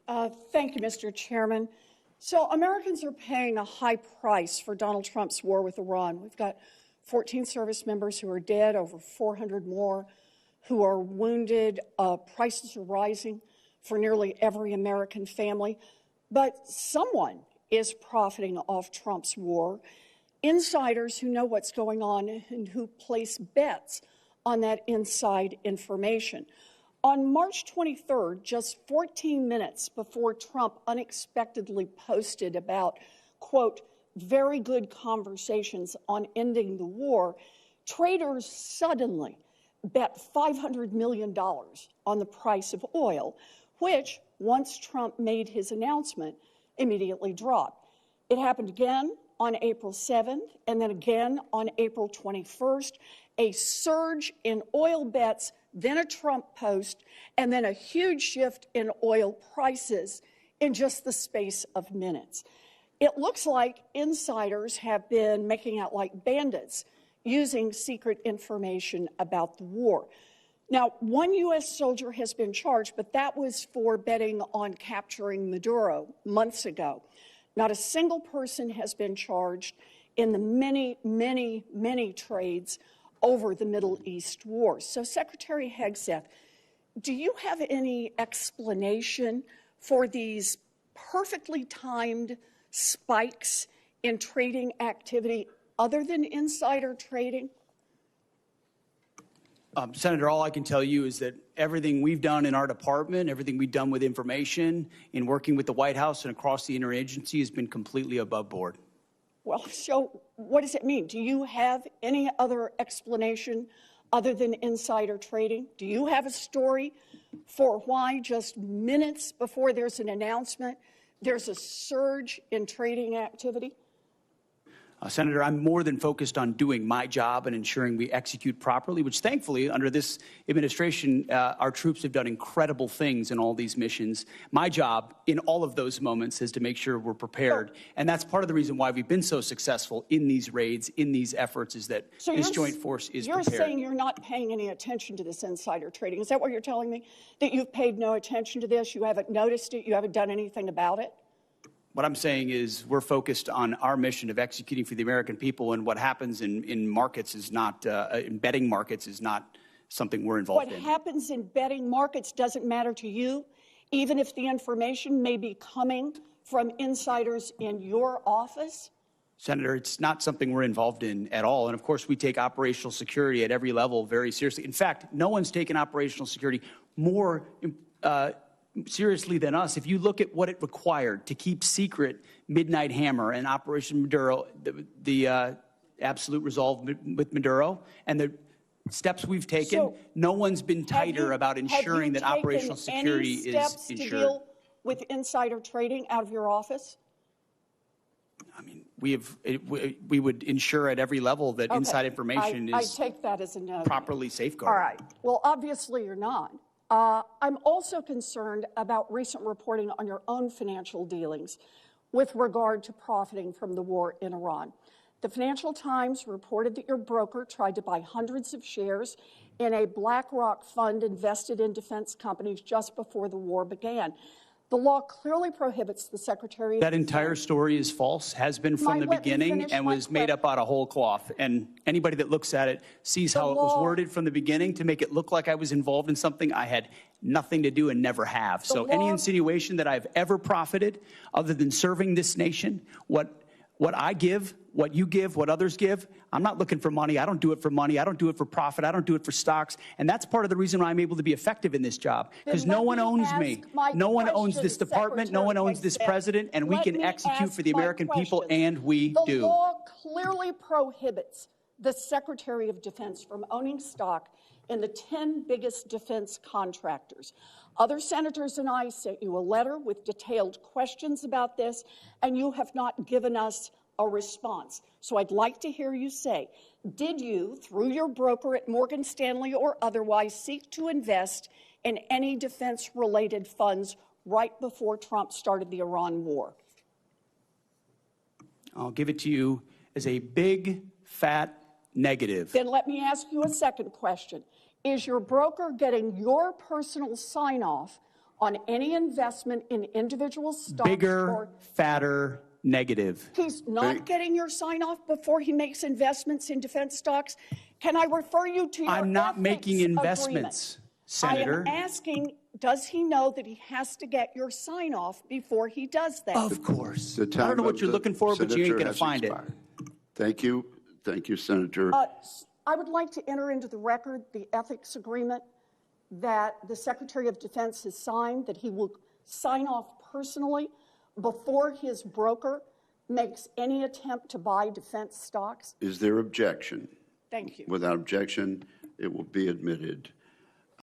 Thank you, Mr. Chairman. So Americans are paying a high price for Donald Trump's war with Iran. We've got 14 service members who are dead, over 400 more who are wounded. Prices are rising for nearly every American family. But someone is profiting off Trump's war. Insiders who know what's going on and who place bets on that inside information. On March 23rd, just 14 minutes before Trump unexpectedly posted about, quote, very good conversations on ending the war, traders suddenly bet $500 million on the price of oil, which, once Trump made his announcement, immediately dropped. It happened again on April 7th and then again on April 21st, a surge in oil bets, then a Trump post, and then a huge shift in oil prices in just the space of minutes. It looks like insiders have been making out like bandits using secret information about the war. Now, one U.S. soldier has been charged, but that was for betting on capturing Maduro months ago. Not a single person has been charged in the many trades over the Middle East war. So, Secretary Hegseth, do you have any explanation for these perfectly timed spikes in trading activity other than insider trading? Senator, all I can tell you is that everything we've done in our department, everything we've done with information, in working with the White House and across the interagency has been completely above board. Well, so what does it mean? Do you have any other explanation other than insider trading? Do you have a story for why just minutes before there's an announcement, there's a surge in trading activity? Senator, I'm more than focused on doing my job and ensuring we execute properly, which thankfully, under this administration, our troops have done incredible things in all these missions. My job in all of those moments is to make sure we're prepared. And that's part of the reason why we've been so successful in these raids, in these efforts, is that this joint force is prepared. You're saying you're not paying any attention to this insider trading. Is that what you're telling me? That you've paid no attention to this? You haven't noticed it? You haven't done anything about it? What I'm saying is we're focused on our mission of executing for the American people, and what happens in markets is not, in betting markets is not something we're involved in. What happens in betting markets doesn't matter to you, even if the information may be coming from insiders in your office? Senator, it's not something we're involved in at all. And of course, we take operational security at every level very seriously. In fact, no one's taken operational security more seriously than us. If you look at what it required to keep secret Midnight Hammer and Operation Maduro, the absolute resolve with Maduro, and the steps we've taken, so no one's been tighter about ensuring that operational security is ensured. To deal with insider trading out of your office? I mean, we would ensure at every level that inside information is I take that as a no. Properly safeguarded. All right. Well, obviously you're not. I'm also concerned about recent reporting on your own financial dealings with regard to profiting from the war in Iran. The Financial Times reported that your broker tried to buy hundreds of shares in a BlackRock fund invested in defense companies just before the war began. The law clearly prohibits the Secretary of That entire story is false, has been from the beginning, and was made up out of whole cloth. And anybody that looks at it sees how it was worded from the beginning to make it look like I was involved in something I had nothing to do and never have. So any insinuation that I've ever profited, other than serving this nation, what I give, what you give, what others give, I'm not looking for money. I don't do it for money. I don't do it for profit. I don't do it for stocks. And that's part of the reason why I'm able to be effective in this job, because no one owns me. No one owns this department. No one owns this president. And we can execute for the American people, and we do. The law clearly prohibits the Secretary of Defense from owning stock in the 10 biggest defense contractors. Other senators and I sent you a letter with detailed questions about this, and you have not given us a response. So I'd like to hear you say, did you, through your broker at Morgan Stanley or otherwise, seek to invest in any defense-related funds right before Trump started the Iran war? I'll give it to you as a big, fat negative. Then let me ask you a second question. Is your broker getting your personal sign-off on any investment in individual stocks. Bigger, fatter, negative. He's not getting your sign-off before he makes investments in defense stocks. Can I refer you to your I'm not ethics making investments, agreement? Senator. I am asking, does he know that he has to get your sign-off before he does that? Of course. The I time don't know what of you're the looking for, but you ain't senator going to has find expired. it. Thank you. Thank you, Senator. I would like to enter into the record the ethics agreement that the Secretary of Defense has signed, that he will sign off personally before his broker makes any attempt to buy defense stocks. Is there objection? Thank you. Without objection, it will be admitted.